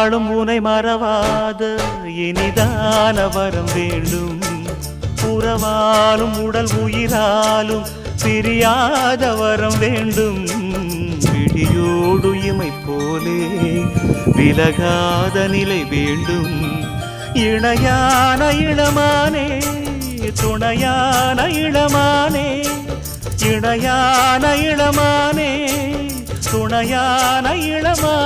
நாளும் உனை மறவாத இனிதான வரம் வேண்டும். உறவாலும் உடல் உயிராலும் பிரியாத வரம் வேண்டும். விழியோடு இமை போலே விலகாத நிலை வேண்டும். இணையான இளமானே துணையான இளமானே, இணையான இளமானே துணையான இளமானே.